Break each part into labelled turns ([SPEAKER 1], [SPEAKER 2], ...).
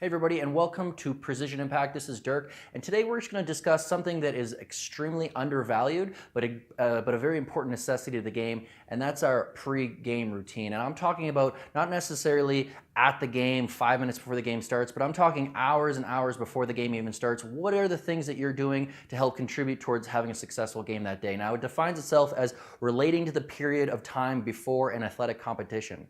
[SPEAKER 1] Hey everybody, and welcome to Precision Impact. This is Dirk, and today we're just going to discuss something that is extremely undervalued, but a very important necessity of the game, and that's our pre-game routine. And I'm talking about not necessarily at the game, 5 minutes before the game starts, but I'm talking hours and hours before the game even starts. What are the things that you're doing to help contribute towards having a successful game that day? Now, it defines itself as relating to the period of time before an athletic competition.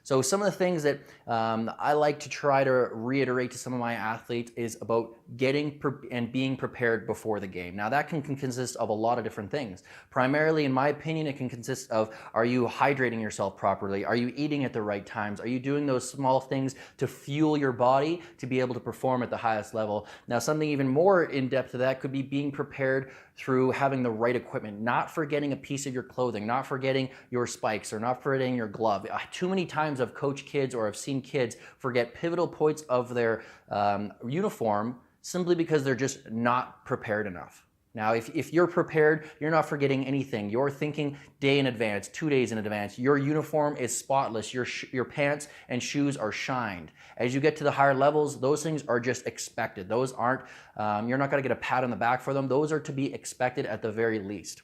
[SPEAKER 1] So some of the things that I like to try to reiterate to some of my athletes is about getting and being prepared before the game. Now that can consist of a lot of different things. Primarily, in my opinion, it can consist of, are you hydrating yourself properly? Are you eating at the right times? Are you doing those small things to fuel your body to be able to perform at the highest level? Now something even more in depth to that could be being prepared through having the right equipment, not forgetting a piece of your clothing, not forgetting your spikes, or not forgetting your glove. Too many times I've coached kids or I've seen kids forget pivotal points of their uniform simply because they're just not prepared enough. Now, if you're prepared, you're not forgetting anything. You're thinking day in advance, 2 days in advance. Your uniform is spotless. Your pants and shoes are shined. As you get to the higher levels, those things are just expected. Those aren't, you're not going to get a pat on the back for them. Those are to be expected at the very least.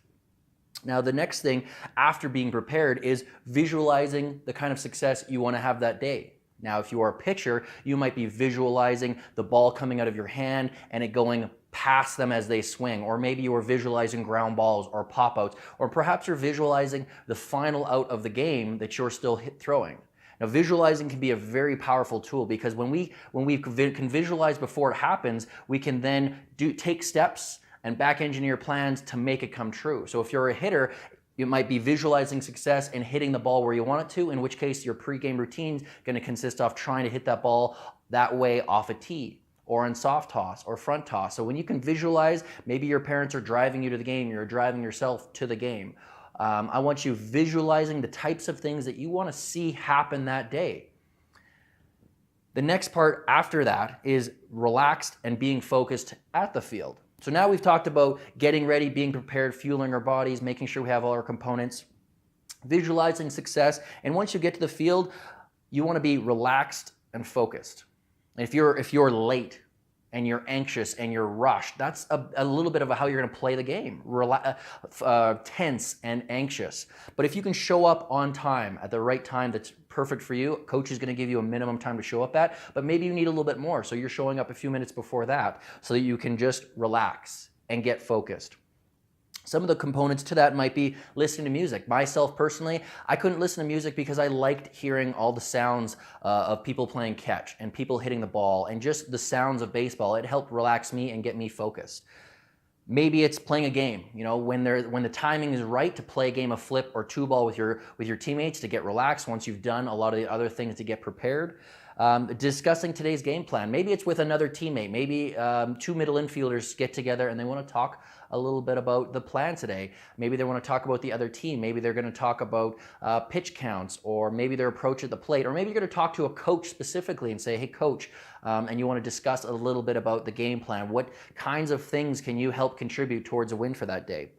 [SPEAKER 1] Now, the next thing after being prepared is visualizing the kind of success you want to have that day. Now, if you are a pitcher, you might be visualizing the ball coming out of your hand and it going past them as they swing, or maybe you are visualizing ground balls or pop-outs, or perhaps you're visualizing the final out of the game that you're still throwing. Now, visualizing can be a very powerful tool because when we can visualize before it happens, we can then take steps and back engineer plans to make it come true. So if you're a hitter, you might be visualizing success and hitting the ball where you want it to, in which case your pre-game routine is going to consist of trying to hit that ball that way off a tee, or in soft toss or front toss. So when you can visualize, maybe your parents are driving you to the game, you're driving yourself to the game. I want you visualizing the types of things that you want to see happen that day. The next part after that is relaxed and being focused at the field. So now we've talked about getting ready, being prepared, fueling our bodies, making sure we have all our components, visualizing success. And once you get to the field, you want to be relaxed and focused. If you're late and you're anxious and you're rushed, that's a little bit of how you're going to play the game, tense and anxious. But if you can show up on time at the right time that's perfect for you, coach is going to give you a minimum time to show up at, but maybe you need a little bit more. So you're showing up a few minutes before that so that you can just relax and get focused. Some of the components to that might be listening to music. Myself personally, I couldn't listen to music because I liked hearing all the sounds of people playing catch and people hitting the ball and just the sounds of baseball. It helped relax me and get me focused. Maybe it's playing a game, when the timing is right to play a game of flip or two ball with your teammates to get relaxed once you've done a lot of the other things to get prepared. Discussing today's game plan. Maybe it's with another teammate. Maybe two middle infielders get together and they want to talk a little bit about the plan today. Maybe they want to talk about the other team. Maybe they're going to talk about pitch counts, or maybe their approach at the plate, or maybe you're going to talk to a coach specifically and say, hey coach, and you want to discuss a little bit about the game plan. What kinds of things can you help contribute towards a win for that day?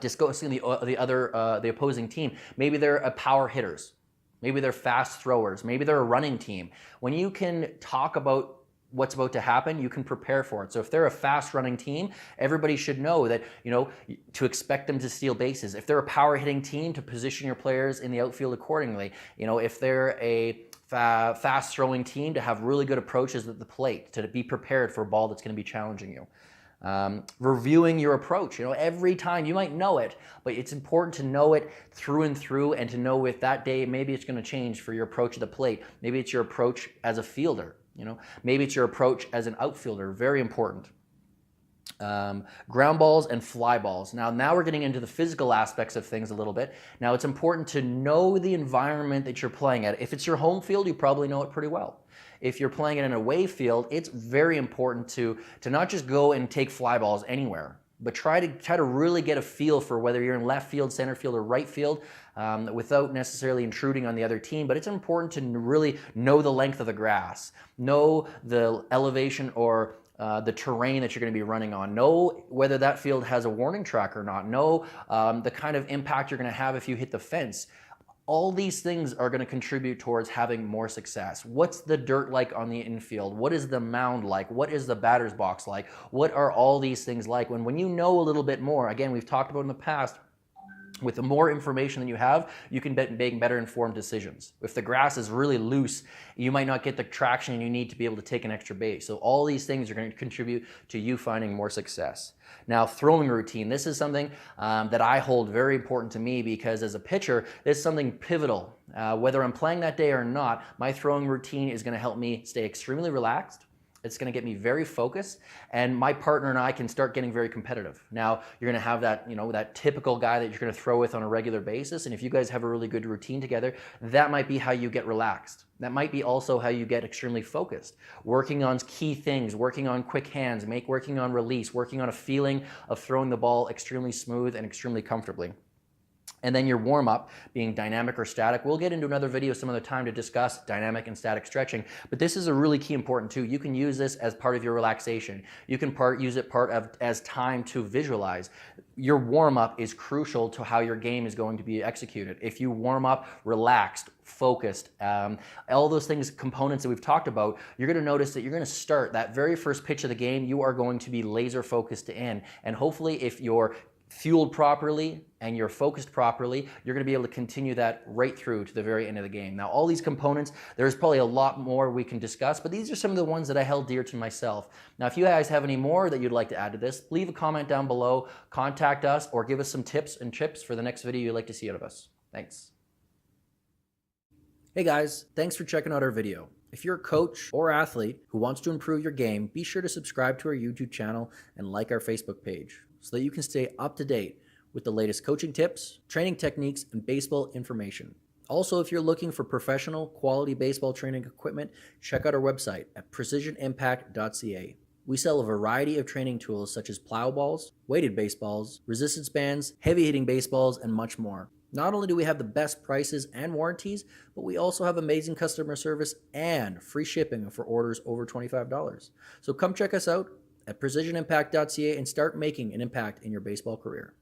[SPEAKER 1] Discussing the opposing team. Maybe they're power hitters. Maybe they're fast throwers. Maybe they're a running team. When you can talk about what's about to happen, you can prepare for it. So if they're a fast running team, everybody should know that, to expect them to steal bases. If they're a power hitting team, to position your players in the outfield accordingly. If they're a fast throwing team, to have really good approaches at the plate, to be prepared for a ball that's going to be challenging you. Reviewing your approach. Every time, you might know it, but it's important to know it through and through, and to know if that day maybe it's going to change for your approach at the plate. Maybe it's your approach as a fielder. Maybe it's your approach as an outfielder. Very important. Ground balls and fly balls. Now we're getting into the physical aspects of things a little bit. Now it's important to know the environment that you're playing at. If it's your home field, you probably know it pretty well. If you're playing in an away field, it's very important to not just go and take fly balls anywhere, but try to really get a feel for whether you're in left field, center field, or right field, without necessarily intruding on the other team. But it's important to really know the length of the grass, know the elevation or the terrain that you're going to be running on, know whether that field has a warning track or not, know the kind of impact you're going to have if you hit the fence. All these things are going to contribute towards having more success. What's the dirt like on the infield? What is the mound like? What is the batter's box like? What are all these things like? When you know a little bit more, again, we've talked about in the past, with the more information that you have, you can make better informed decisions. If the grass is really loose, you might not get the traction you need to be able to take an extra base. So all these things are going to contribute to you finding more success. Now, throwing routine. This is something that I hold very important to me because as a pitcher, this is something pivotal. Whether I'm playing that day or not, my throwing routine is going to help me stay extremely relaxed. It's going to get me very focused, and my partner and I can start getting very competitive. Now, you're going to have that, that typical guy that you're going to throw with on a regular basis, and if you guys have a really good routine together, that might be how you get relaxed. That might be also how you get extremely focused. Working on key things, working on quick hands, working on release, working on a feeling of throwing the ball extremely smooth and extremely comfortably. And then your warm-up being dynamic or static. We'll get into another video some other time to discuss dynamic and static stretching, but this is a really key important too. You can use this as part of your relaxation. You can use it as time to visualize. Your warm-up is crucial to how your game is going to be executed. If you warm up relaxed, focused, all those things, components that we've talked about, you're going to notice that you're going to start that very first pitch of the game, you are going to be laser focused in. And hopefully if you're fueled properly and you're focused properly, you're going to be able to continue that right through to the very end of the game. Now, all these components, there's probably a lot more we can discuss, but these are some of the ones that I held dear to myself. Now, if you guys have any more that you'd like to add to this, leave a comment down below, contact us, or give us some tips and trips for the next video you'd like to see out of us. Thanks. Hey guys, thanks for checking out our video. If you're a coach or athlete who wants to improve your game, be sure to subscribe to our YouTube channel and like our Facebook page, so that you can stay up to date with the latest coaching tips, training techniques, and baseball information. Also, if you're looking for professional quality baseball training equipment, check out our website at precisionimpact.ca. We sell a variety of training tools such as plow balls, weighted baseballs, resistance bands, heavy hitting baseballs, and much more. Not only do we have the best prices and warranties, but we also have amazing customer service and free shipping for orders over $25. So come check us out at precisionimpact.ca and start making an impact in your baseball career.